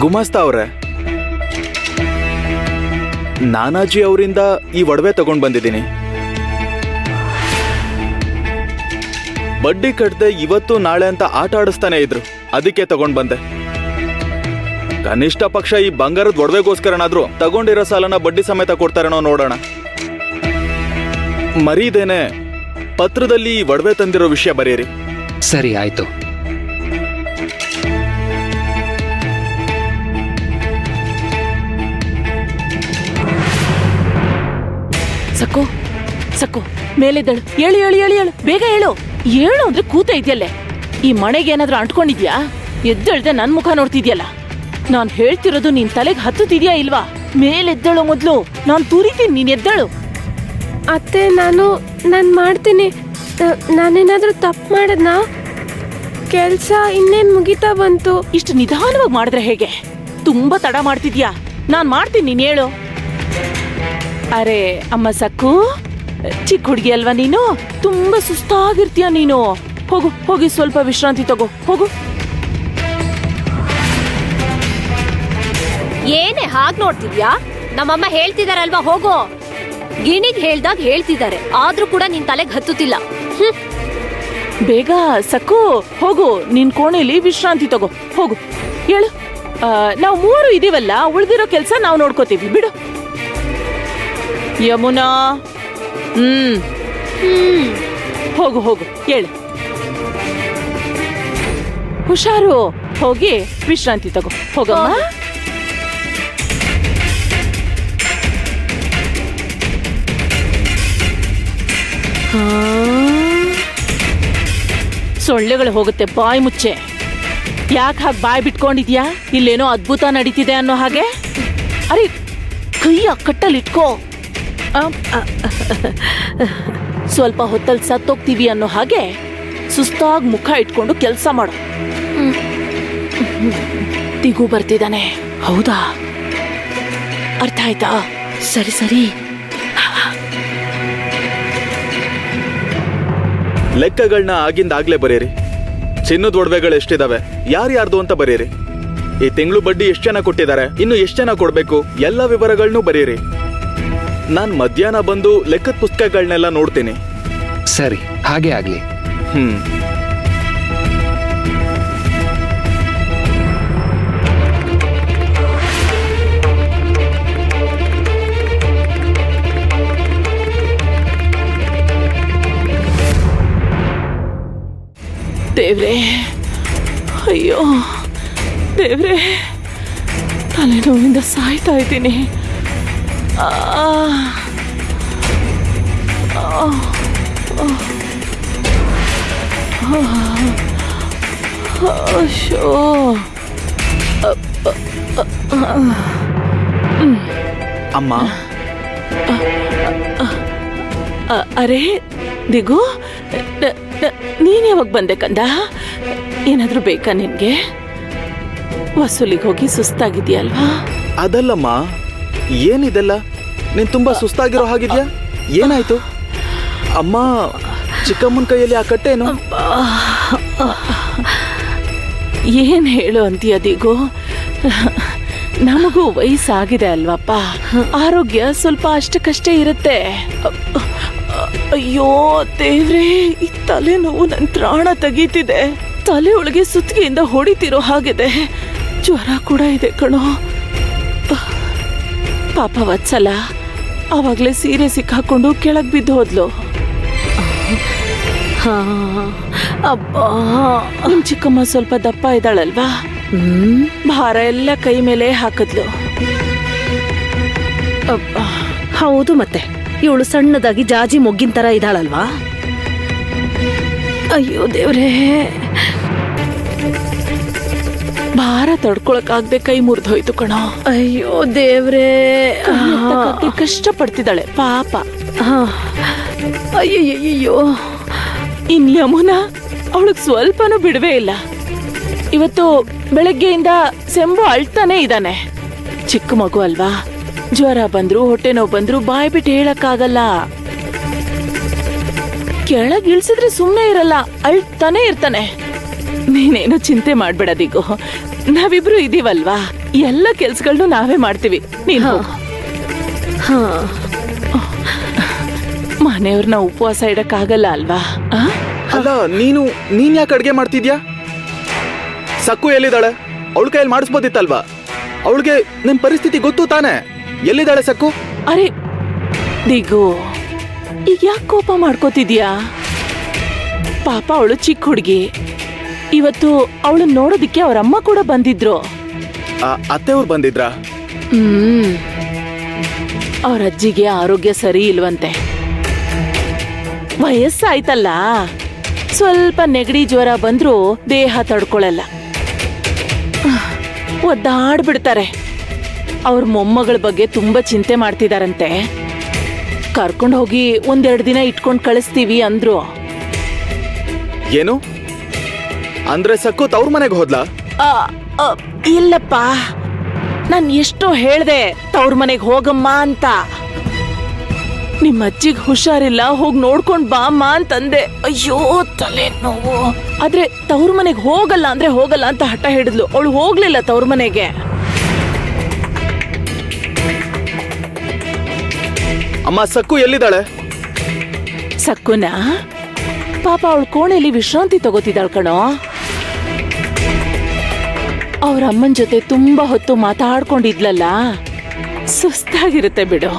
ಗುಮಾಸ್ತಾ ಅವ್ರೆ, ನಾನಾಜಿ ಅವರಿಂದ ಈ ಒಡವೆ ತಗೊಂಡ್ ಬಂದಿದ್ದೀನಿ. ಬಡ್ಡಿ ಕಟ್ಟದೆ ಇವತ್ತು ನಾಳೆ ಅಂತ ಆಟ ಆಡಿಸ್ತಾನೆ ಇದ್ರು, ಅದಕ್ಕೆ ತಗೊಂಡ್ ಬಂದೆ. ಕನಿಷ್ಠ ಪಕ್ಷ ಈ ಬಂಗಾರದ ಒಡವೆಗೋಸ್ಕರನಾದ್ರೂ ತಗೊಂಡಿರೋ ಸಾಲನ ಬಡ್ಡಿ ಸಮೇತ ಕೊಡ್ತಾರೇನೋ ನೋಡೋಣ. ಮರೀದೇನೆ ಪತ್ರದಲ್ಲಿ ಈ ಒಡವೆ ತಂದಿರೋ ವಿಷಯ ಬರೆಯಿರಿ. ಸರಿ, ಆಯ್ತು. ಸಕ್ಕು ಸಕ್ಕು, ಮೇಲೆದ್ದಳು. ಹೇಳು ಹೇಳು ಹೇಳು ಹೇಳು, ಬೇಗ ಹೇಳು. ಹೇಳು ಅಂದ್ರೆ ಕೂತ ಇದೆಯಲ್ಲೇ. ಈ ಮನೆಗೆ ಏನಾದ್ರೂ ಅಂಟ್ಕೊಂಡಿದ್ಯಾ? ಎದ್ದೇಳ್ದೆ ನನ್ ಮುಖ ನೋಡ್ತಿದ್ಯಲ್ಲ. ನಾನ್ ಹೇಳ್ತಿರೋದು ನಿನ್ ತಲೆಗೆ ಹತ್ತುತ್ತಿದ್ಯಾ ಇಲ್ವಾ? ಮೇಲೆದ್ದಳು ಮೊದ್ಲು, ನಾನ್ ತುರಿತೀನಿ, ನೀನ್ ಎದ್ದಳು. ಅತ್ತೆ, ನಾನು ಮಾಡ್ತೀನಿ. ನಾನೇನಾದ್ರೂ ತಪ್ಪು ಮಾಡದ್ನಾ? ಕೆಲ್ಸ ಇನ್ನೇನ್ ಮುಗಿತಾ ಬಂತು. ಇಷ್ಟು ನಿಧಾನವಾಗಿ ಮಾಡಿದ್ರೆ ಹೇಗೆ? ತುಂಬಾ ತಡ ಮಾಡ್ತಿದ್ಯಾ. ನಾನ್ ಮಾಡ್ತೀನಿ, ನೀನ್ ಹೇಳು. ಅರೆ ಅಮ್ಮ ಸಕ್ಕು, ಚಿಕ್ಕ ಹುಡುಗಿ ಅಲ್ವಾ ನೀನು? ತುಂಬಾ ಸುಸ್ತಾಗಿರ್ತೀಯ ನೀನು. ಹೋಗು, ಹೋಗಿ ಸ್ವಲ್ಪ ವಿಶ್ರಾಂತಿ ತಗೋ, ಹೋಗು. ಏನೇ ಹಾಗ್ ನೋಡ್ತಿದ್ಯಾ? ನಮ್ಮಮ್ಮ ಹೇಳ್ತಿದಾರಲ್ವಾ, ಹೋಗೋ. ಗಿಣಿಗ್ ಹೇಳ್ದಾಗ ಹೇಳ್ತಿದ್ದಾರೆ, ಆದ್ರೂ ಕೂಡ ನಿನ್ ತಲೆಗ್ ಹತ್ತುತ್ತಿಲ್ಲ. ಬೇಗ ಸಕ್ಕು, ಹೋಗು, ನಿನ್ ಕೋಣೆಲಿ ವಿಶ್ರಾಂತಿ ತಗೋ, ಹೋಗು. ಹೇಳು. ನಾವು ಮೂವರು ಇದೀವಲ್ಲ, ಉಳ್ದಿರೋ ಕೆಲ್ಸ ನಾವು ನೋಡ್ಕೋತೀವಿ, ಬಿಡು. ಯಮುನಾ, ಹೋಗು ಹೋಗು, ಹೇಳು. ಹುಷಾರು, ಹೋಗಿ ವಿಶ್ರಾಂತಿ ತಗೋ, ಹೋಗಮ್ಮ. ಸೊಳ್ಳೆಗಳು ಹೋಗುತ್ತೆ, ಬಾಯಿ ಮುಚ್ಚೆ. ಯಾಕೆ ಹಾಗೆ ಬಾಯಿ ಬಿಟ್ಕೊಂಡಿದ್ಯಾ? ಇಲ್ಲೇನೋ ಅದ್ಭುತ ನಡೀತಿದೆ ಅನ್ನೋ ಹಾಗೆ. ಅರೆ, ಕೈಯ ಕಟ್ಟಲ್ಲಿಟ್ಕೋ. ಸ್ವಲ್ಪ ಹೊತ್ತಲ್ಲಿ ಸತ್ತೋಗ್ತೀವಿ ಅನ್ನೋ ಹಾಗೆ ಸುಸ್ತಾಗಿ ಮುಖ ಇಟ್ಕೊಂಡು ಕೆಲಸ ಮಾಡು. ದಿಗು ಬರ್ತಿದ್ದಾನೆ, ಹೌದಾ? ಅರ್ಥ ಆಯ್ತಾ? ಸರಿ ಸರಿ. ಲೆಕ್ಕಗಳನ್ನ ಆಗಿಂದಾಗ್ಲೇ ಬರೀರಿ. ಚಿನ್ನದ ಒಡವೆಗಳು ಎಷ್ಟಿದಾವೆ, ಯಾರ್ಯಾರ್ದು ಅಂತ ಬರೀರಿ. ಈ ತಿಂಗಳು ಬಡ್ಡಿ ಎಷ್ಟು ಜನ ಕೊಟ್ಟಿದ್ದಾರೆ, ಇನ್ನು ಎಷ್ಟು ಜನ ಕೊಡ್ಬೇಕು, ಎಲ್ಲ ವಿವರಗಳನ್ನೂ ಬರೀರಿ. ನಾನ್ ಮಧ್ಯಾಹ್ನ ಬಂದು ಲೆಕ್ಕದ ಪುಸ್ತಕಗಳನ್ನೆಲ್ಲ ನೋಡ್ತೀನಿ. ಸರಿ, ಹಾಗೆ ಆಗ್ಲಿ. ದೇವ್ರೆ, ಅಯ್ಯೋ ದೇವ್ರೆ, ತಲೆನೋವಿಂದ ಸಾಯ್ತಾ ಇದ್ದೀನಿ. ಅಮ್ಮ, ಅರೆ ದಿಗು, ನೀನ್ ಯಾವಾಗ ಬಂದೆ ಕಂದ? ಏನಾದ್ರೂ ಬೇಕಾ ನಿನ್ಗೆ? ವಸೂಲಿಗೆ ಹೋಗಿ ಸುಸ್ತಾಗಿದ್ಯಲ್ವಾ? ಅದಲ್ಲಮ್ಮ, ಏನಿದೆಲ್ಲ? ನೀನ್ ತುಂಬಾ ಸುಸ್ತಾಗಿರೋ ಹಾಗಿದ್ಯಾ? ಏನಾಯ್ತು? ಅಮ್ಮ, ಚಿಕ್ಕಮ್ಮನ ಕೈಯಲ್ಲಿ ಆ ಕಟ್ಟೇನು? ಏನ್ ಹೇಳು ಅಂತೀಯ ದಿಗು? ನಮಗೂ ವಯಸ್ಸಾಗಿದೆ ಅಲ್ವಪ್ಪ, ಆರೋಗ್ಯ ಸ್ವಲ್ಪ ಅಷ್ಟಕ್ಕಷ್ಟೇ ಇರುತ್ತೆ. ಅಯ್ಯೋ ದೇವ್ರೇ, ಈ ತಲೆನೋವು ನನ್ ಪ್ರಾಣ ತೆಗೀತಿದೆ. ತಲೆ ಒಳಗೆ ಸುತ್ತಿಗೆಯಿಂದ ಹೊಡಿತಿರೋ ಹಾಗಿದೆ. ಜ್ವರ ಕೂಡ ಇದೆ ಕಣೋ. ಪಾಪ ವತ್ಸಲ ಆವಾಗ್ಲೇ ಸೀರೆ ಸಿಕ್ಕಾಕೊಂಡು ಕೆಳಗ್ ಬಿದ್ದು ಹೋದ್ಲು. ಅಬ್ಬಾ, ನಿಮ್ ಚಿಕ್ಕಮ್ಮ ಸ್ವಲ್ಪ ದಪ್ಪ ಇದ್ದಾಳಲ್ವಾ, ಭಾರ ಎಲ್ಲ ಕೈ ಮೇಲೆ ಹಾಕಿದ್ಲು. ಹೌದು, ಮತ್ತೆ ಇವಳು ಸಣ್ಣದಾಗಿ ಜಾಜಿ ಮೊಗ್ಗಿನ ತರ ಇದ್ದಾಳಲ್ವಾ? ಅಯ್ಯೋ ದೇವ್ರೇ, ಭಾರ ತಡ್ಕೊಳಕ್ಕಾಗ್ದೆ ಕೈ ಮುರಿದೋಯ್ತು ಕಣೋ. ಅಯ್ಯೋ ದೇವ್ರೇ, ಕಷ್ಟ ಪಡ್ತಿದ್ದಾಳೆ ಪಾಪ. ಅಯ್ಯಯ್ಯೋ, ಇನ್ ಯಮುನಾ ಅವಳಿಗೆ ಸ್ವಲ್ಪನೂ ಬಿಡುವೇ ಇಲ್ಲ. ಇವತ್ತು ಬೆಳಗ್ಗೆಯಿಂದ ಸೆಂಬು ಅಳ್ತಾನೆ ಇದ್ದಾನೆ. ಚಿಕ್ಕ ಮಗು ಅಲ್ವಾ, ಜ್ವರ ಬಂದ್ರು ಹೊಟ್ಟೆ ನೋವು ಬಂದ್ರು ಬಾಯ್ ಬಿಟ್ಟು ಹೇಳಕ್ಕಾಗಲ್ಲ. ಕೆಳಗ್ ಇಳ್ಸಿದ್ರೆ ಸುಮ್ನೆ ಇರಲ್ಲ, ಅಳ್ತಾನೆ ಇರ್ತಾನೆ. ನೀನೇನು ಚಿಂತೆ ಮಾಡ್ಬೇಡ ದಿಗು, ನಾವಿಬ್ರು ಇದೀವಲ್ವಾ, ಎಲ್ಲ ಕೆಲ್ಸಗಳ್ನು ನಾವೇ ಮಾಡ್ತೀವಿ. ನೀನ್ ಹೋಗು. ಹಾ ಮನೆಯವ್ರನ್ನ ಉಪವಾಸ ಇಡಕ್ಕಾಗಲ್ಲ ಅಲ್ವಾ? ಆ? ಅಲ್ಲ ನೀನ್ ಯಾಕೆ ಅಡ್ಗೆ ಮಾಡ್ತಿದ್ಯಾ? ಸಕ್ಕು ಎಲ್ಲಿದ್ದಾಳೆ? ಅವಳ ಕೈಯಲ್ಲಿ ಮಾಡಿಸ್ಬೋದಿತ್ತಲ್ವಾ? ಅವಳಿಗೆ ನಿಮ್ ಪರಿಸ್ಥಿತಿ ಗೊತ್ತು ತಾನೆ. ಎಲ್ಲಿದ್ದಾಳೆ ಸಕ್ಕು? ಅರೆ ದಿಗು, ಈಗ ಯಾಕೆ ಕೋಪ ಮಾಡ್ಕೋತಿದ್ಯಾ? ಪಾಪ ಅವಳು ಚಿಕ್ಕ ಹುಡುಗಿ. ಇವತ್ತು ಅವಳು ನೋಡೋದಿಕ್ಕೆ ಅವ್ರ ಅಮ್ಮ ಕೂಡ ಬಂದಿದ್ರು. ಅತ್ತೆಯವ್ರು ಬಂದಿದ್ರಾ? ಅವ್ರ ಅಜ್ಜಿಗೆ ಆರೋಗ್ಯ ಸರಿ ಇಲ್ವಂತೆ. ವಯಸ್ಸಾಯ್ತಲ್ಲ, ಸ್ವಲ್ಪ ನೆಗಡಿ ಜ್ವರ ಬಂದ್ರೂ ದೇಹ ತಡ್ಕೊಳಲ್ಲ, ಒದ್ದಾಡ್ಬಿಡ್ತಾರೆ. ಅವ್ರ ಮೊಮ್ಮಗಳ ಬಗ್ಗೆ ತುಂಬಾ ಚಿಂತೆ ಮಾಡ್ತಿದಾರಂತೆ. ಕರ್ಕೊಂಡು ಹೋಗಿ 1-2 ದಿನ ಇಟ್ಕೊಂಡು ಕಳಿಸ್ತೀವಿ ಅಂದ್ರು. ಏನು ಅಂದ್ರೆ ಸಕ್ಕು ತವ್ರ ಮನೆಗೆ ಹೋದ್ಲಾ? ಆ, ಆ, ಇಲ್ಲಪ್ಪ, ನಾನ್ ಎಷ್ಟೋ ಹೇಳ್ದೆ ತವ್ರ ಮನೆಗೆ ಹೋಗಮ್ಮ ಅಂತ. ನಿಮ್ಮ ಅಜ್ಜಿಗ್ ಹುಷಾರಿಲ್ಲ, ಹೋಗ್ ನೋಡ್ಕೊಂಡ್ ಬಾಮ್ಮ ಅಂತಂದೆ. ಅಯ್ಯೋ ತಲೆ ನೋವು. ಆದ್ರೆ ತವ್ರ ಮನೆಗೆ ಹೋಗಲ್ಲ ಅಂದ್ರೆ ಹೋಗಲ್ಲ ಅಂತ ಹಠ ಹಿಡಿದ್ಲು. ಅವಳು ಹೋಗ್ಲಿಲ್ಲ ತವ್ರ ಮನೆಗೆ. ಅಮ್ಮ ಸಕ್ಕು ಎಲ್ಲಿದ್ದಾಳೆ? ಸಕ್ಕುನ ಪಾಪ ಅವಳು ಕೋಣೆಯಲ್ಲಿ ವಿಶ್ರಾಂತಿ ತಗೋತಿದ್ದಾಳ್ ಕಣೋ. ಅವ್ರ ಅಮ್ಮನ್ ಜೊತೆ ತುಂಬಾ ಹೊತ್ತು ಮಾತಾಡ್ಕೊಂಡಿದ್ಲಲ್ಲ, ಸುಸ್ತಾಗಿರುತ್ತೆ ಬಿಡು.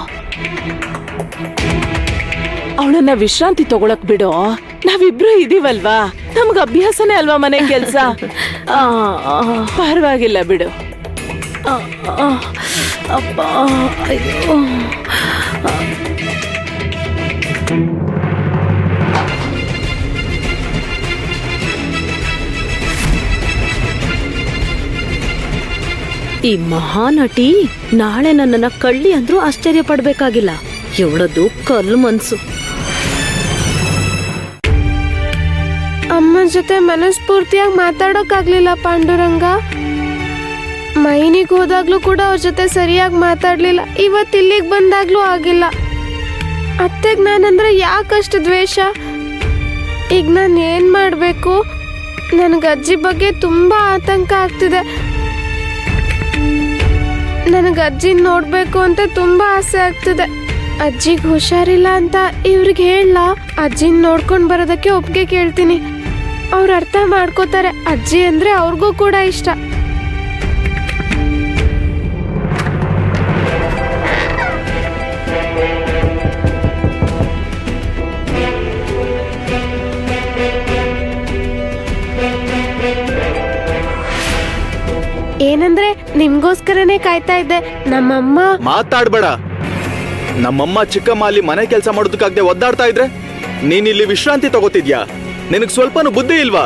ಅವಳನ್ನ ವಿಶ್ರಾಂತಿ ತಗೊಳಕ್ ಬಿಡು. ನಾವಿಬ್ರು ಇದೀವಲ್ವಾ, ನಮ್ಗ ಅಭ್ಯಾಸನೇ ಅಲ್ವಾ ಮನೆ ಕೆಲ್ಸ. ಪರವಾಗಿಲ್ಲ ಬಿಡು. ಅಪ್ಪ ಅಯ್ಯೋ. ಈ ಮಹಾನಟಿ ನಾಳೆ ನನ್ನನ್ನ ಕಳ್ಳಿ ಅಂದ್ರೂ ಆಶ್ಚರ್ಯ ಪಡ್ಬೇಕಾಗಿಲ್ಲ. ಇವಳದು ಕಲ್ಲು ಮನ್ಸು. ಅಮ್ಮನ ಜೊತೆ ಮನಸ್ಫೂರ್ತಿಯಾಗಿ ಮಾತಾಡೋಕ್ಕಾಗ್ಲಿಲ್ಲ ಪಾಂಡುರಂಗ. ಮೈನಿಗೆ ಹೋದಾಗ್ಲೂ ಕೂಡ ಅವ್ರ ಜೊತೆ ಸರಿಯಾಗಿ ಮಾತಾಡ್ಲಿಲ್ಲ. ಇವತ್ತು ಇಲ್ಲಿಗೆ ಬಂದಾಗ್ಲೂ ಆಗಿಲ್ಲ. ಅತ್ತೆಗೆ ನಾನಂದ್ರೆ ಯಾಕಷ್ಟು ದ್ವೇಷ? ಈಗ ನಾನು ಏನು ಮಾಡಬೇಕು? ನನಗೆ ಅಜ್ಜಿ ಬಗ್ಗೆ ತುಂಬ ಆತಂಕ ಆಗ್ತಿದೆ. ನನಗೆ ಅಜ್ಜಿನ ನೋಡಬೇಕು ಅಂತ ತುಂಬ ಆಸೆ ಆಗ್ತಿದೆ. ಅಜ್ಜಿಗೆ ಹುಷಾರಿಲ್ಲ ಅಂತ ಇವ್ರಿಗೆ ಹೇಳ. ಅಜ್ಜಿನ ನೋಡ್ಕೊಂಡು ಬರೋದಕ್ಕೆ ಒಪ್ಪಿಗೆ ಕೇಳ್ತೀನಿ. ಅವ್ರು ಅರ್ಥ ಮಾಡ್ಕೋತಾರೆ. ಅಜ್ಜಿ ಅಂದರೆ ಅವ್ರಿಗೂ ಕೂಡ ಇಷ್ಟ. ಏನಂದ್ರೆ ನಿಮ್ಗೋಸ್ಕರನೇ ಕಾಯ್ತಾ ಇದ್ದೆ. ನಮ್ಮಮ್ಮ ಮಾತಾಡ್ಬೇಡ. ನಮ್ಮಮ್ಮ ಚಿಕ್ಕಮ್ಮ ಅಲ್ಲಿ ಮನೆ ಕೆಲಸ ಮಾಡೋದಕ್ಕಾಗದೆ ಒದ್ದಾಡ್ತಾ ಇದ್ರೆ ನೀನ್ ಇಲ್ಲಿ ವಿಶ್ರಾಂತಿ ತಗೋತಿದ್ಯಾ? ನಿನಗ್ ಸ್ವಲ್ಪನೂ ಬುದ್ಧಿ ಇಲ್ವಾ?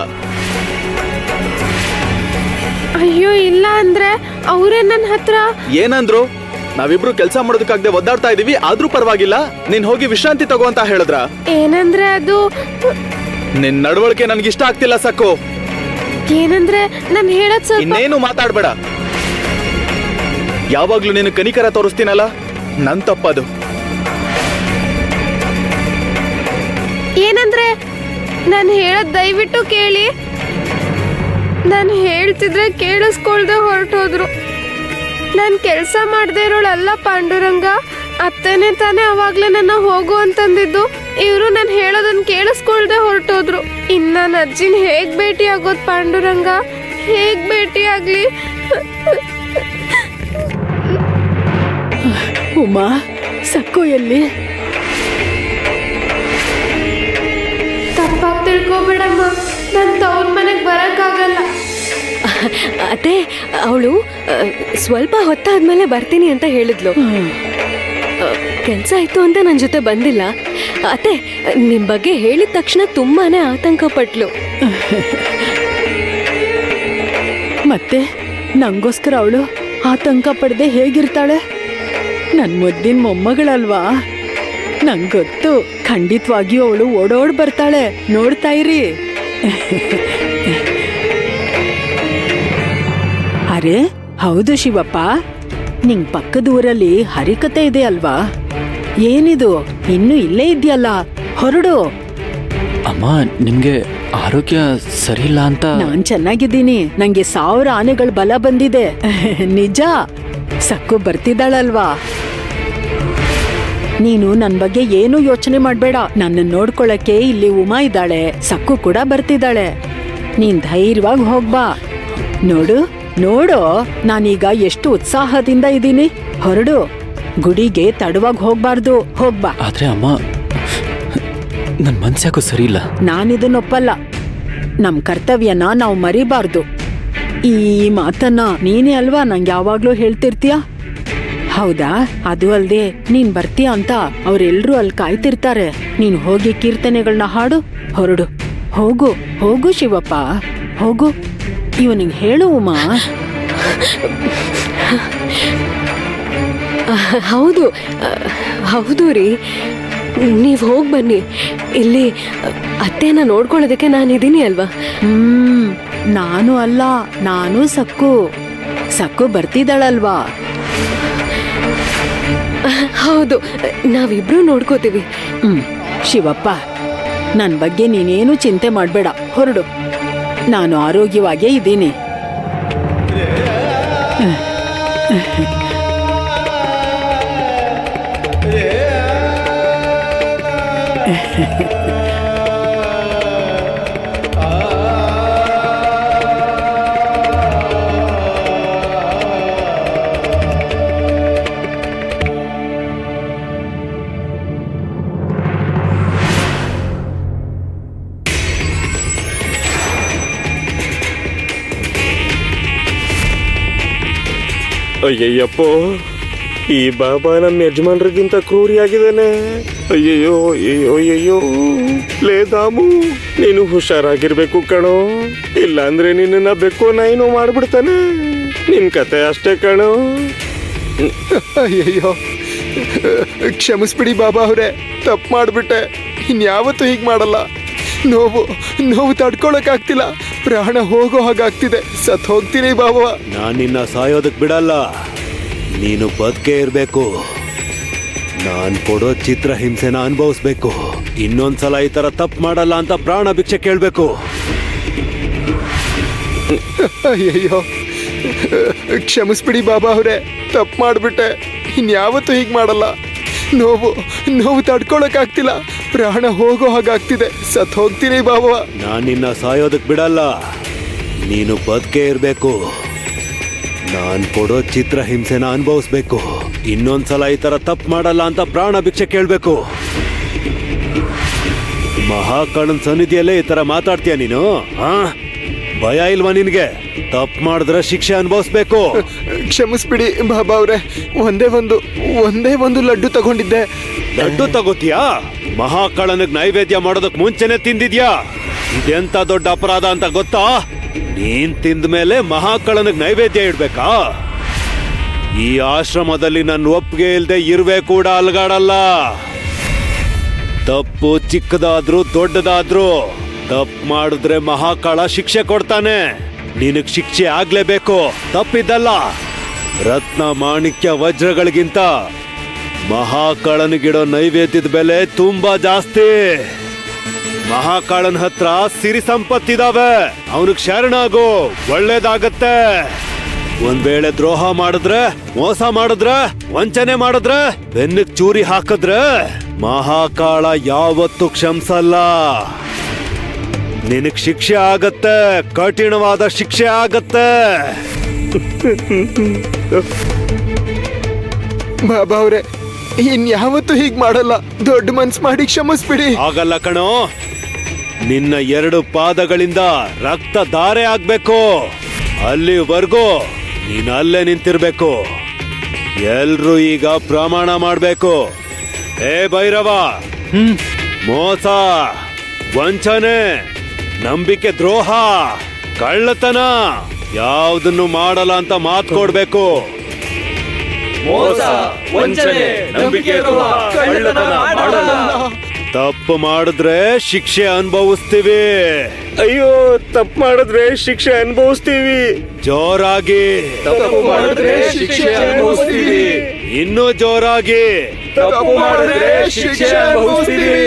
ಅಯ್ಯೋ ಇಲ್ಲ ಅಂದ್ರೆ ಅವರೇ ನನ್ನ ಹತ್ರ ಏನಂದ್ರು? ನಾವಿಬ್ರು ಕೆಲಸ ಮಾಡೋದಕ್ಕಾಗದೆ ಒದ್ದಾಡ್ತಾ ಇದೀವಿ, ಆದ್ರೂ ಪರವಾಗಿಲ್ಲ, ನೀನ್ ಹೋಗಿ ವಿಶ್ರಾಂತಿ ತಗೋ ಅಂತ ಹೇಳಿದ್ರ? ಏನಂದ್ರೆ ಅದು ನಿನ್ ನಡವಳಿಕೆ ನನ್ಗಿಷ್ಟ ಆಗ್ತಿಲ್ಲ ಸಕ್ಕು. ಏನಂದ್ರೆ ನಾನು ಹೇಳೋದ್ ಸ್ವಲ್ಪ. ಇನ್ನೇನು ಮಾತಾಡ್ಬೇಡ. ಯಾವಾಗ್ಲೂ ನೀನು ಕನಿಕರ ತೋರಿಸ್ತೀನಲ್ಲ, ನನ್ ತಪ್ಪದು. ಏನಂದ್ರೆ ನಾನು ಹೇಳೋದ್ ದಯವಿಟ್ಟು ಕೇಳಿ. ನಾನು ಹೇಳ್ತಿದ್ರೆ ಕೇಳಿಸ್ಕೊಳ್ದೆ ಹೊರಟೋದ್ರು. ನಾನು ಕೆಲಸ ಮಾಡದೇ ಇರೋಳಲ್ಲ ಪಾಂಡುರಂಗ. ಅತ್ತೆನೇ ತಾನೇ ಅವಾಗ್ಲೇ ನನ್ನ ಹೋಗು ಅಂತಂದಿದ್ದು. ಇವರು ನಾನು ಹೇಳೋದನ್ನ ಕೇಳಿಸ್ಕೊಳ್ದೆ ಹೊರಟೋದ್ರು. ಇನ್ನು ನಾನು ಅಜ್ಜಿನ ಹೇಗ್ ಭೇಟಿ ಆಗೋದು ಪಾಂಡುರಂಗ? ಹೇಗ್ ಭೇಟಿ ಆಗ್ಲಿ? ಉಮಾ, ಸಕ್ಕು ಎಲ್ಲಿ? ತಪ್ಪಾಗಿ ತಿಳ್ಕೊಬೇಡಮ್ಮ. ನಾನು ತವ್ರ ಮನೆಗೆ ಬರೋಕ್ಕಾಗಲ್ಲ. ಅದೇ ಅವಳು ಸ್ವಲ್ಪ ಹೊತ್ತಾದ್ಮೇಲೆ ಬರ್ತೀನಿ ಅಂತ ಹೇಳಿದ್ಲು. ಕೆಲಸ ಆಯ್ತು ಅಂತ ನನ್ನ ಜೊತೆ ಬಂದಿಲ್ಲ. ಅತ್ತೆ, ನಿಮ್ ಬಗ್ಗೆ ಹೇಳಿದ ತಕ್ಷಣ ತುಂಬಾನೇ ಆತಂಕ ಪಟ್ಲು. ಮತ್ತೆ ನಂಗೋಸ್ಕರ ಅವಳು ಆತಂಕ ಪಡದೆ ಹೇಗಿರ್ತಾಳೆ? ನನ್ನ ಮುದ್ದಿನ ಮೊಮ್ಮಗಳಲ್ವಾ, ನಂಗೊತ್ತು. ಖಂಡಿತವಾಗಿಯೂ ಅವಳು ಓಡೋಡ್ ಬರ್ತಾಳೆ. ನೋಡ್ತಾ ಇರಿ. ಅರೆ ಹೌದು ಶಿವಪ್ಪ, ನಿಂಗ್ ಪಕ್ಕದ ಊರಲ್ಲಿ ಹರಿಕತೆ ಇದೆ ಅಲ್ವಾ? ಏನಿದು, ಇನ್ನು ಇಲ್ಲೇ ಇದೆಯಲ್ಲ, ಹೊರಡು. ಅಮ್ಮ, ನಿಮ್ಗೆ ಆರೋಗ್ಯ ಸರಿಯಿಲ್ಲ ಅಂತ. ನಾನ್ ಚೆನ್ನಾಗಿದ್ದೀನಿ. ನಂಗೆ 1000 ಆನೆಗಳ ಬಲ ಬಂದಿದೆ. ನಿಜ. ಸಕ್ಕು ಬರ್ತಿದ್ದಾಳಲ್ವಾ? ನೀನು ನನ್ ಬಗ್ಗೆ ಏನೂ ಯೋಚನೆ ಮಾಡ್ಬೇಡ. ನನ್ನ ನೋಡ್ಕೊಳಕ್ಕೆ ಇಲ್ಲಿ ಉಮಾ ಇದ್ದಾಳೆ, ಸಕ್ಕು ಕೂಡ ಬರ್ತಿದ್ದಾಳೆ. ನೀನ್ ಧೈರ್ಯವಾಗಿ ಹೋಗ್ಬಾ. ನೋಡು ನೋಡು, ನಾನೀಗ ಎಷ್ಟು ಉತ್ಸಾಹದಿಂದ ಇದ್ದೀನಿ. ಹೊರಡು. ಗುಡಿಗೆ ತಡವಾಗಿ ಹೋಗ್ಬಾರ್ದು. ಹೋಗ್ಬಾ. ಆದ್ರೆ ಅಮ್ಮ, ನನ್ ಮನ್ಸ್ಯಾಕೋ ಸರಿ ಇಲ್ಲ. ನಾನಿದನ್ನೊಪ್ಪಲ್ಲ. ನಮ್ ಕರ್ತವ್ಯನ ನಾವು ಮರಿಬಾರ್ದು. ಈ ಮಾತನ್ನ ನೀನೇ ಅಲ್ವಾ ನಂಗೆ ಯಾವಾಗ್ಲೂ ಹೇಳ್ತಿರ್ತೀಯ? ಹೌದಾ? ಅದು ಅಲ್ದೆ ನೀನ್ ಬರ್ತೀಯ ಅಂತ ಅವ್ರೆಲ್ರೂ ಅಲ್ಲಿ ಕಾಯ್ತಿರ್ತಾರೆ. ನೀನ್ ಹೋಗಿ ಕೀರ್ತನೆಗಳನ್ನ ಹಾಡು. ಹೊರಡು. ಹೋಗು ಹೋಗು ಶಿವಪ್ಪ, ಹೋಗು. ಇವನಿಗೆ ಹೇಳು ಉಮಾ. ಹೌದು ಹೌದು ರೀ, ನೀವು ಹೋಗಿ ಬನ್ನಿ. ಇಲ್ಲಿ ಅತ್ತೆನ ನೋಡ್ಕೊಳ್ಳೋದಕ್ಕೆ ನಾನಿದ್ದೀನಿ ಅಲ್ವಾ? ನಾನು ಅಲ್ಲ, ನಾನು ಸಕ್ಕು. ಸಕ್ಕು ಬರ್ತಿದ್ದಾಳಲ್ವಾ? ಹೌದು, ನಾವಿಬ್ರು ನೋಡ್ಕೋತೀವಿ. ಶಿವಪ್ಪ, ನನ್ ಬಗ್ಗೆ ನೀನೇನು ಚಿಂತೆ ಮಾಡ್ಬೇಡ. ಹೊರಡು. ನಾನು ಆರೋಗ್ಯವಾಗೇ ಇದ್ದೀನಿ. ಅಯ್ಯಯ್ಯಪ್ಪೋ, ಈ ಬಾಬಾ ನಮ್ಮ ಯಜಮಾನ್ರಿಗಿಂತ ಕ್ರೂರಿಯಾಗಿದ್ದಾನೆ. ಅಯ್ಯಯ್ಯೋ ಅಯ್ಯೋ ಅಯ್ಯಯ್ಯೋ. ಲೇ ದಾಮು, ನೀನು ಹುಷಾರಾಗಿರ್ಬೇಕು ಕಣೋ, ಇಲ್ಲಾಂದ್ರೆ ನಿನ್ನ ಬೆಕ್ಕು ನಾಯಿನೋ ಮಾಡ್ಬಿಡ್ತಾನೆ. ನಿನ್ ಕತೆ ಅಷ್ಟೇ ಕಣೋ. ಅಯ್ಯಯ್ಯೋ, ಕ್ಷಮಿಸ್ಬಿಡಿ ಬಾಬಾ ಅವರೇ, ತಪ್ಪು ಮಾಡಿಬಿಟ್ಟೆ. ಇನ್ಯಾವತ್ತೂ ಹೀಗೆ ಮಾಡಲ್ಲ. ನೋವು ತಡ್ಕೊಳಕ್ಕಾಗ್ತಿಲ್ಲ. ಪ್ರಾಣ ಹೋಗೋ ಹಾಗಾಗ್ತಿದೆ. ಸತ್ ಹೋಗ್ತೀನಿ ಬಾಬಾ. ನಾನು ನಿನ್ನ ಸಾಯೋದಕ್ಕೆ ಬಿಡಲ್ಲ. ನೀನು ಬದುಕೇ ಇರಬೇಕು. ನಾನು ಕೊಡೋ ಚಿತ್ರ ಹಿಂಸೆನ ಅನುಭವಿಸ್ಬೇಕು. ಇನ್ನೊಂದ್ಸಲ ಈ ತರ ತಪ್ಪು ಮಾಡಲ್ಲ ಅಂತ ಪ್ರಾಣ ಭಿಕ್ಷೆ ಕೇಳಬೇಕು. ಅಯ್ಯಯ್ಯೋ, ಕ್ಷಮಿಸ್ಬಿಡಿ ಬಾಬಾ ಅವರೇ, ತಪ್ಪು ಮಾಡಿಬಿಟ್ಟೆ. ಇನ್ಯಾವತ್ತೂ ಹೀಗೆ ಮಾಡಲ್ಲ. ನೋವು ತಡ್ಕೊಳಕ್ಕಾಗ್ತಿಲ್ಲ. ಪ್ರಾಣ ಹೋಗೋ ಹಾಗಾಗ್ತಿದೆ. ಸತ್ ಹೋಗ್ತೀನಿ ಬಾಬಾ. ನಾನು ನಿನ್ನ ಸಾಯೋದಕ್ಕೆ ಬಿಡಲ್ಲ. ನೀನು ಬದುಕೇ ಇರಬೇಕು. ನಾನು ಕೊಡೋ ಚಿತ್ರ ಹಿಂಸೆನ ಅನುಭವಿಸ್ಬೇಕು. ಇನ್ನೊಂದ್ಸಲ ಈ ತರ ತಪ್ಪು ಮಾಡಲ್ಲ ಅಂತ ಪ್ರಾಣ ಭಿಕ್ಷೆ ಕೇಳಬೇಕು. ಮಹಾಕಾಳನ್ ಸನ್ನಿಧಿಯಲ್ಲೇ ಈ ತರ ಮಾತಾಡ್ತೀಯ ನೀನು? ಭಯ ಇಲ್ವಾ ನಿನ್ಗೆ? ತಪ್ಪು ಮಾಡಿದ್ರೆ ಶಿಕ್ಷೆ ಅನುಭವಿಸ್ಬೇಕು. ಕ್ಷಮಿಸ್ಬಿಡಿ ಬಾಬಾ ಅವ್ರೆ, ಒಂದೇ ಒಂದು ಲಡ್ಡು ತಗೊಂಡಿದ್ದೆ. ಲಡ್ಡು ತಗೋತೀಯಾ? ಮಹಾಕಾಳನಿಗೆ ನೈವೇದ್ಯ ಮಾಡೋದಕ್ ಮುಂಚೆನೆ ತಿಂದಿದ್ಯಾ? ಇದೆಂತ ದೊಡ್ಡ ಅಪರಾಧ ಅಂತ ಗೊತ್ತಾ? ನೀನ್ ತಿಂದ ಮೇಲೆ ಮಹಾಕಾಳನಿಗೆ ನೈವೇದ್ಯ ಇಡ್ಬೇಕಾ? ಈ ಆಶ್ರಮದಲ್ಲಿ ನನ್ನ ಒಪ್ಪಿಗೆ ಇಲ್ದೆ ಇರುವೆ ಕೂಡ ಅಲ್ಗಾಡಲ್ಲ. ತಪ್ಪು ಚಿಕ್ಕದಾದ್ರೂ ದೊಡ್ಡದಾದ್ರೂ ತಪ್ಪು ಮಾಡಿದ್ರೆ ಮಹಾಕಾಳ ಶಿಕ್ಷೆ ಕೊಡ್ತಾನೆ. ನಿನಗ್ ಶಿಕ್ಷೆ ಆಗ್ಲೇಬೇಕು. ತಪ್ಪಿದ್ದಲ್ಲ. ರತ್ನ ಮಾಣಿಕ್ಯ ವಜ್ರಗಳಿಗಿಂತ ಮಹಾಕಾಳನಿಗಿಡೋ ನೈವೇದ್ಯದ ಬೆಲೆ ತುಂಬಾ ಜಾಸ್ತಿ. ಮಹಾಕಾಳನ ಹತ್ರ ಸಿರಿ ಸಂಪತ್ತಿದಾವೆ. ಅವನಿಗೆ ಶರಣಾಗು, ಒಳ್ಳೇದಾಗತ್ತೆ. ಒಂದ್ ವೇಳೆ ದ್ರೋಹ ಮಾಡಿದ್ರೆ, ಮೋಸ ಮಾಡಿದ್ರೆ, ವಂಚನೆ ಮಾಡಿದ್ರೆ, ಬೆನ್ನಿಗೆ ಚೂರಿ ಹಾಕಿದ್ರೆ ಮಹಾಕಾಳ ಯಾವತ್ತೂ ಕ್ಷಮಿಸಲ್ಲ. ನಿನಗ್ ಶಿಕ್ಷೆ ಆಗತ್ತೆ, ಕಠಿಣವಾದ ಶಿಕ್ಷೆ ಆಗತ್ತೆ. ಬಾಬಾ ಅವ್ರೆ, ಇನ್ಯಾವತ್ತೂ ಹೀಗ್ ಮಾಡಲ್ಲ. ದೊಡ್ಡ ಮನ್ಸ್ ಮಾಡಿ ಕ್ಷಮಿಸ್ಬಿಡಿ. ಆಗಲ್ಲ ಕಣೋ. ನಿನ್ನ 2 ಪಾದಗಳಿಂದ ರಕ್ತ ಧಾರೆ ಆಗ್ಬೇಕು. ಅಲ್ಲಿವರೆಗೂ ನೀನ್ ಅಲ್ಲೇ ನಿಂತಿರ್ಬೇಕು. ಎಲ್ರೂ ಈಗ ಪ್ರಮಾಣ ಮಾಡ್ಬೇಕು. ಏ ಭೈರವ, ಮೋಸ, ವಂಚನೆ, ನಂಬಿಕೆ ದ್ರೋಹ, ಕಳ್ಳತನ ಯಾವುದನ್ನು ಮಾಡಲ್ಲ ಅಂತ ಮಾತು ಕೊಡ್ಬೇಕು. ಮೋಸ, ವಂಚನೆ, ನಂಬಿಕೆ ದ್ರೋಹ, ಕಳ್ಳತನ ಮಾಡಲ್ಲ. ತಪ್ಪು ಮಾಡಿದ್ರೆ ಶಿಕ್ಷೆ ಅನುಭವಿಸ್ತೀವಿ. ಅಯ್ಯೋ, ತಪ್ಪು ಮಾಡಿದ್ರೆ ಶಿಕ್ಷೆ ಅನುಭವಿಸ್ತೀವಿ. ಜೋರಾಗಿ. ತಪ್ಪು ಮಾಡಿದ್ರೆ ಶಿಕ್ಷೆ ಅನುಭವಿಸ್ತೀವಿ. ಇನ್ನೂ ಜೋರಾಗಿ. ತಪ್ಪು ಮಾಡಿದ್ರೆ ಶಿಕ್ಷೆ ಅನುಭವಿಸ್ತೀವಿ.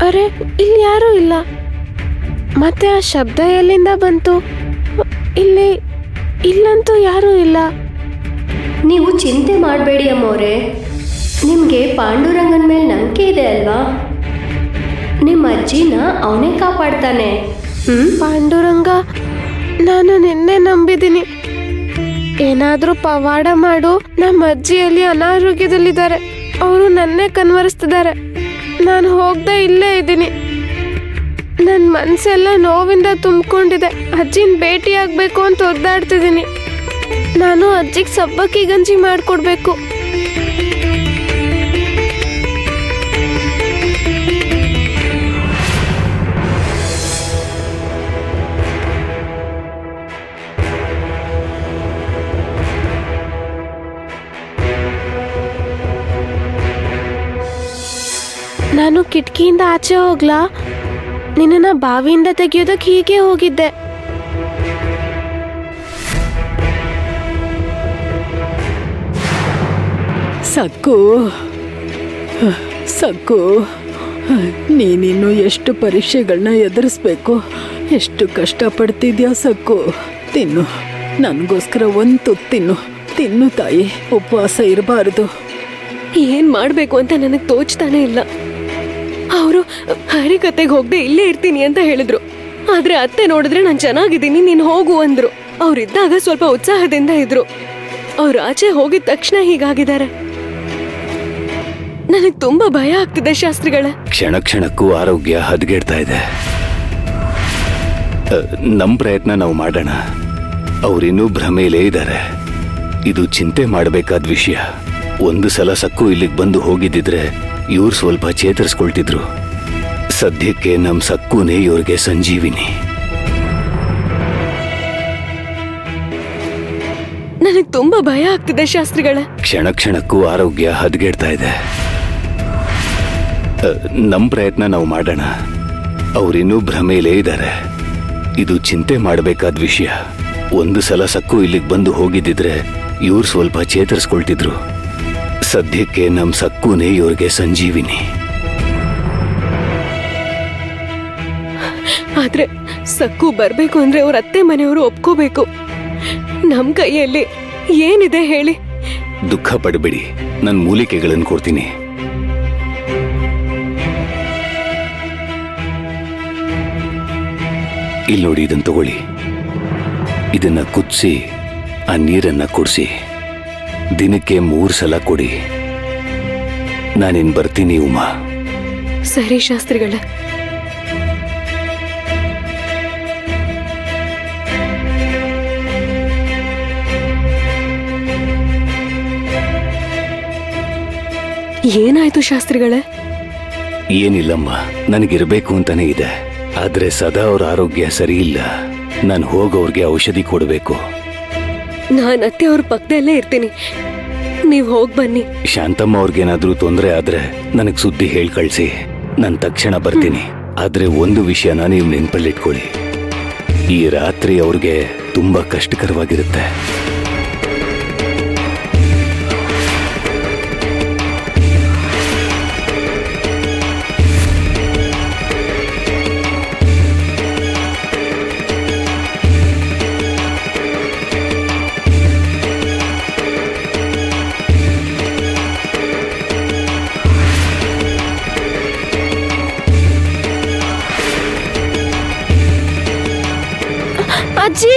ಅರೆ ಇಲ್ಲಿ ಯಾರೂ ಇಲ್ಲ. ಮತ್ತೆ ಆ ಶಬ್ದ ಎಲ್ಲಿಂದ ಬಂತು? ಇಲ್ಲಂತೂ ಯಾರೂ ಇಲ್ಲ. ನೀವು ಚಿಂತೆ ಮಾಡಬೇಡಿ ಅಮ್ಮೋರೆ, ನಿಮಗೆ ಪಾಂಡುರಂಗನ ಮೇಲೆ ನಂಬಿಕೆ ಇದೆ ಅಲ್ವಾ? ನಿಮ್ಮ ಅಜ್ಜಿನ ಅವನೇ ಕಾಪಾಡ್ತಾನೆ. ಪಾಂಡುರಂಗ, ನಾನು ನಿನ್ನೆ ನಂಬಿದ್ದೀನಿ. ಏನಾದ್ರೂ ಪವಾಡ ಮಾಡು. ನಮ್ಮ ಅಜ್ಜಿಯಲ್ಲಿ ಅನಾರೋಗ್ಯದಲ್ಲಿದ್ದಾರೆ, ಅವರು ನನ್ನೇ ಕನ್ವರಿಸ್ತಿದ್ದಾರೆ. ನಾನು ಹೋಗದೆ ಇಲ್ಲೇ ಇದ್ದೀನಿ. ನನ್ನ ಮನಸ್ಸೆಲ್ಲ ನೋವಿಂದ ತುಂಬಿಕೊಂಡಿದೆ. ಅಜ್ಜಿನ ಭೇಟಿಯಾಗಬೇಕು ಅಂತ ಒದ್ದಾಡ್ತಿದ್ದೀನಿ. ನಾನು ಅಜ್ಜಿಗೆ ಸಬ್ಬಕ್ಕಿ ಗಂಜಿ ಮಾಡಿಕೊಡ್ಬೇಕು. ನಾನು ಕಿಟಕಿಯಿಂದ ಆಚೆ ಹೋಗ್ಲಾ? ನಿನ್ನ ಬಾವಿಯಿಂದ ತೆಗೆಯೋದಕ್ಕೆ ಹೀಗೆ ಹೋಗಿದ್ದೆ. ಸಕ್ಕು, ನೀನಿನ್ನು ಎಷ್ಟು ಪರೀಕ್ಷೆಗಳನ್ನ ಎದುರಿಸ್ಬೇಕು, ಎಷ್ಟು ಕಷ್ಟಪಡ್ತಿದ್ಯಾ ಸಕ್ಕು. ತಿನ್ನು, ನನಗೋಸ್ಕರ ಒಂದು ತುತ್ತು ತಿನ್ನು ತಾಯಿ. ಉಪವಾಸ ಇರಬಾರ್ದು. ಏನ್ ಮಾಡ್ಬೇಕು ಅಂತ ನನಗೆ ತೋಚ್ತಾನೆ ಇಲ್ಲ. ಅವರು ಹರಿಕತೆಗೆ ಹೋಗದೆ ಇಲ್ಲೇ ಇರ್ತೀನಿ ಅಂತ ಹೇಳಿದ್ರು. ಆದ್ರೆ ಅತ್ತೆ ನೋಡಿದ್ರೆ ನಾನು ಚೆನ್ನಾಗಿದ್ದೀನಿ, ನೀನ್ ಹೋಗು ಅಂದ್ರು. ಅವ್ರಿದ್ದಾಗ ಸ್ವಲ್ಪ ಉತ್ಸಾಹದಿಂದ ಇದ್ರು. ಅವ್ರು ಆಚೆ ಹೋಗಿದ ತಕ್ಷಣ ಹೀಗಾಗಿದ್ದಾರೆ. ನನಗೆ ತುಂಬಾ ಭಯ ಆಗ್ತಿದೆ ಶಾಸ್ತ್ರಿಗಳ. ಕ್ಷಣ ಕ್ಷಣಕ್ಕೂ ಆರೋಗ್ಯ ಹದಗೆಡ್ತಾ ಇದೆ. ನಮ್ ಪ್ರಯತ್ನ ನಾವು ಮಾಡೋಣ. ಅವರಿನ್ನೂ ಭ್ರಮೇಲೇ ಇದ್ದಾರೆ. ಇದು ಚಿಂತೆ ಮಾಡಬೇಕಾದ ವಿಷಯ. ಒಂದು ಸಲ ಸಕ್ಕು ಇಲ್ಲಿಗೆ ಬಂದು ಹೋಗಿದ್ದಿದ್ರೆ ಇವ್ರು ಸ್ವಲ್ಪ ಚೇತರಿಸ್ಕೊಳ್ತಿದ್ರು. ಸದ್ಯಕ್ಕೆ ನಮ್ ಸಕ್ಕುನೇ ಇವ್ರಿಗೆ ಸಂಜೀವಿನಿ. ನನಗೆ ತುಂಬಾ ಭಯ ಆಗ್ತಿದೆ ಶಾಸ್ತ್ರಿಗಳ. ಕ್ಷಣ ಕ್ಷಣಕ್ಕೂ ಆರೋಗ್ಯ ಹದಗೆಡ್ತಾ ಇದೆ. ನಮ್ ಪ್ರಯತ್ನ ನಾವು ಮಾಡೋಣ. ಅವರಿನ್ನೂ ಭ್ರಮೇಲೇ ಇದ್ದಾರೆ. ಇದು ಚಿಂತೆ ಮಾಡಬೇಕಾದ ವಿಷಯ. ಒಂದು ಸಲ ಸಕ್ಕು ಇಲ್ಲಿಗೆ ಬಂದು ಹೋಗಿದ್ದಿದ್ರೆ ಇವ್ರು ಸ್ವಲ್ಪ ಚೇತರಿಸ್ಕೊಳ್ತಿದ್ರು. ಸದ್ಯಕ್ಕೆ ನಮ್ ಸಕ್ಕುನೇ ಇವ್ರಿಗೆ ಸಂಜೀವಿನಿ. ಆದ್ರೆ ಸಕ್ಕು ಬರ್ಬೇಕು ಅಂದ್ರೆ ಅವ್ರ ಅತ್ತೆ ಮನೆಯವರು ಒಪ್ಕೋಬೇಕು. ನಮ್ ಕೈಯಲ್ಲಿ ಏನಿದೆ ಹೇಳಿ? ದುಃಖ ಪಡಬೇಡಿ, ನಾನು ಮೂಲಿಕೆಗಳನ್ನು ಕೊಡ್ತೀನಿ. ಇಲ್ಲಿ ನೋಡಿ, ಇದನ್ನ ತಗೊಳ್ಳಿ. ಇದನ್ನ ಕುದಿಸಿ ಆ ನೀರನ್ನ ಕುಡಿಸಿ ದಿನಕ್ಕೆ 3 ಸಲ ಕೊಡಿ. ನಾನಿನ್ ಬರ್ತೀನಿ ಉಮಾ. ಸರಿ ಶಾಸ್ತ್ರಿಗಳ. ಏನಾಯ್ತು ಶಾಸ್ತ್ರಿಗಳ? ಏನಿಲ್ಲಮ್ಮ, ನನಗಿರ್ಬೇಕು ಅಂತಾನೆ ಇದೆ. ಆದ್ರೆ ಸದಾ ಅವ್ರ ಆರೋಗ್ಯ ಸರಿ ಇಲ್ಲ. ನಾನು ಹೋಗೋರ್ಗೆ ಔಷಧಿ ಕೊಡಬೇಕು. ನಾನು ಅತ್ತೆ ಅವ್ರ ಪಕ್ಕದಲ್ಲೇ ಇರ್ತೀನಿ, ನೀವ್ ಹೋಗ್ ಬನ್ನಿ. ಶಾಂತಮ್ಮ ಅವ್ರಿಗೇನಾದ್ರೂ ತೊಂದರೆ ಆದ್ರೆ ನನಗ್ ಸುದ್ದಿ ಹೇಳ್ ಕಳ್ಸಿ. ನಾನು ತಕ್ಷಣ ಬರ್ತೀನಿ. ಆದ್ರೆ ಒಂದು ವಿಷಯನ ನೀವು ನೆನ್ಪಲ್ಲಿಟ್ಕೊಳ್ಳಿ, ಈ ರಾತ್ರಿ ಅವ್ರಿಗೆ ತುಂಬಾ ಕಷ್ಟಕರವಾಗಿರುತ್ತೆ. ಅಜ್ಜಿ,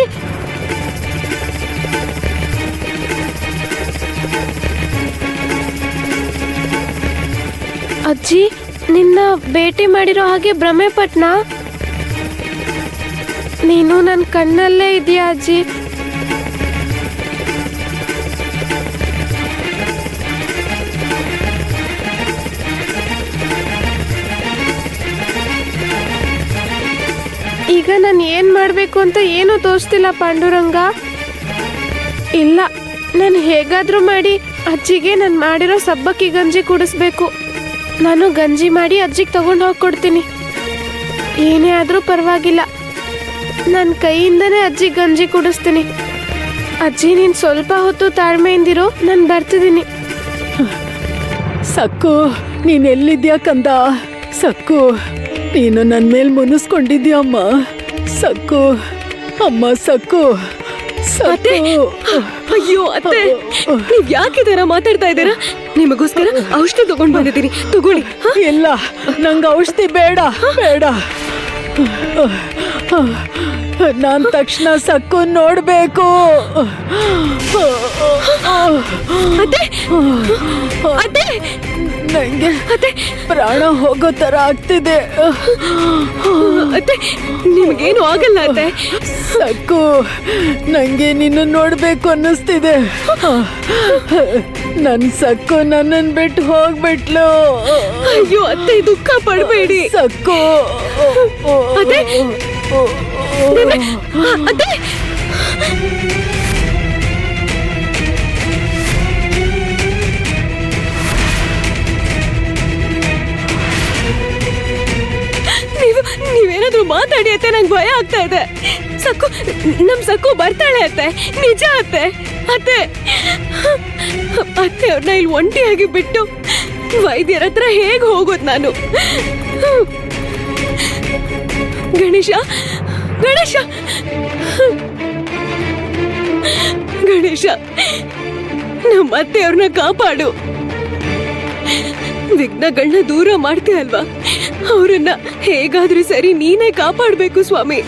ಅಜ್ಜಿ ನಿನ್ನ ಭೇಟಿ ಮಾಡಿರೋ ಹಾಗೆ ಭ್ರಮೆ ಪಟ್ನಾ? ನೀನು ನನ್ನ ಕಣ್ಣಲ್ಲೇ ಇದೆಯಾ ಅಜ್ಜಿ? ಮಾಡಬೇಕು ಅಂತ ಏನೂ ತೋರಿಸ್ತಿಲ್ಲ ಪಾಂಡುರಂಗ. ಇಲ್ಲ, ನಾನು ಹೇಗಾದ್ರೂ ಮಾಡಿ ಅಜ್ಜಿಗೆ ನಾನು ಮಾಡಿರೋ ಸಬ್ಬಕ್ಕಿ ಗಂಜಿ ಕುಡಿಸ್ಬೇಕು. ನಾನು ಗಂಜಿ ಮಾಡಿ ಅಜ್ಜಿಗೆ ತಗೊಂಡು ಹೋಗಿ ಕೊಡ್ತೀನಿ. ಏನೇ ಆದರೂ ಪರವಾಗಿಲ್ಲ, ನನ್ನ ಕೈಯಿಂದನೇ ಅಜ್ಜಿ ಗಂಜಿ ಕುಡಿಸ್ತೀನಿ. ಅಜ್ಜಿ ನೀನು ಸ್ವಲ್ಪ ಹೊತ್ತು ತಾಳ್ಮೆಯಿಂದಿರು, ನಾನು ಬರ್ತಿದ್ದೀನಿ. ಸಕ್ಕು, ನೀನ್ ಎಲ್ಲಿದ್ಯಾ ಕಂದ? ಸಕ್ಕು, ನೀನು ನನ್ನ ಮೇಲೆ ಮುನಿಸ್ಕೊಂಡಿದ್ಯಾ ಅಮ್ಮ. ಸಕ್ಕು, ಅಮ್ಮ ಸಕ್ಕು, ಅತ್ತೆ, ಅಯ್ಯೋ ಅತ್ತೆ, ನೀವ್ ಯಾಕೆ ಇದರ ಮಾತಾಡ್ತಾ ಇದ್ದೀರಾ? ನಿಮಗೋಸ್ಕರ ಔಷಧಿ ತಗೊಂಡ್ ಬಂದಿದ್ದೀನಿ, ತಗೊಳ್ಳಿ. ಇಲ್ಲ, ನಂಗೆ ಔಷಧಿ ಬೇಡ ಬೇಡ. ನಾನ್ ತಕ್ಷಣ ಸಕ್ಕು ನೋಡ್ಬೇಕು. ಅತ್ತೆ, ಅತ್ತೆ, ನಂಗೆ ಪ್ರಾಣ ಹೋಗೋ ತರ ಆಗ್ತಿದೆ. ಅತ್ತೆ, ನಿಮ್ಗೇನು ಆಗಲ್ಲ ಅತ್ತೆ. ಸಕ್ಕು, ನಂಗೆ ನಿನ್ನ ನೋಡ್ಬೇಕು ಅನ್ನಿಸ್ತಿದೆ. ನನ್ ಸಕ್ಕು ನನ್ನನ್ ಬಿಟ್ಟು ಹೋಗ್ಬಿಟ್ಲು. ಅಯ್ಯೋ ಅತ್ತೆ, ದುಃಖ ಪಡಬೇಡಿ. ಸಕ್ಕು, ಅತ್ತೆ, ಅತ್ತೆ, ನೀವೇನಾದ್ರೂ ಮಾತಾಡಿ ಅತ್ತೆ, ನಂಗೆ ಭಯ ಆಗ್ತಾ ಇದೆ. ಸಕ್ಕು, ನಮ್ ಸಕ್ಕು ಬರ್ತಾಳೆ ಅತ್ತೆ, ನಿಜ ಅತ್ತೆ. ಅತ್ತೆ, ಅತ್ತೆ ಅವ್ರನ್ನ ಇಲ್ಲಿ ಒಂಟಿಯಾಗಿ ಬಿಟ್ಟು ವೈದ್ಯರ ಹತ್ರ ಹೇಗೆ ಹೋಗೋದು ನಾನು? ಗಣೇಶ, ಗಣೇಶ, ಗಣೇಶ, ನಮ್ಮ ಅತ್ತೆ ಅವ್ರನ್ನ ಕಾಪಾಡು. ವಿಘ್ನಗಳನ್ನ ದೂರ ಮಾಡ್ತೀಯ ಅಲ್ವಾ? ಅವರನ್ನ ಹೇಗಾದ್ರೂ ಸರಿ ನೀನೇ ಕಾಪಾಡ್ಬೇಕು ಸ್ವಾಮಿ.